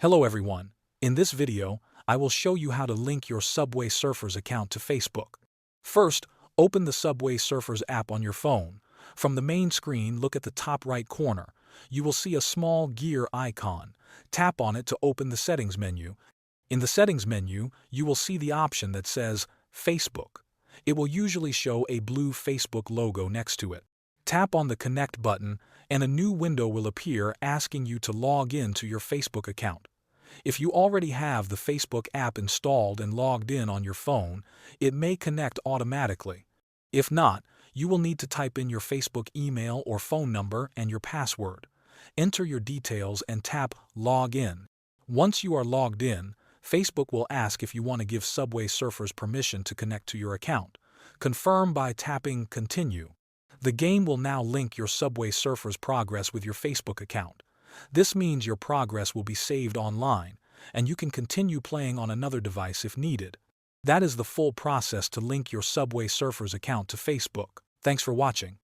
Hello everyone. In this video, I will show you how to link your Subway Surfers account to Facebook. First, open the Subway Surfers app on your phone. From the main screen, look at the top right corner. You will see a small gear icon. Tap on it to open the settings menu. In the settings menu, you will see the option that says Facebook. It will usually show a blue Facebook logo next to it. Tap on the Connect button and a new window will appear asking you to log in to your Facebook account. If you already have the Facebook app installed and logged in on your phone, it may connect automatically. If not, you will need to type in your Facebook email or phone number and your password. Enter your details and tap Log In. Once you are logged in, Facebook will ask if you want to give Subway Surfers permission to connect to your account. Confirm by tapping Continue. The game will now link your Subway Surfers progress with your Facebook account. This means your progress will be saved online, and you can continue playing on another device if needed. That is the full process to link your Subway Surfers account to Facebook. Thanks for watching.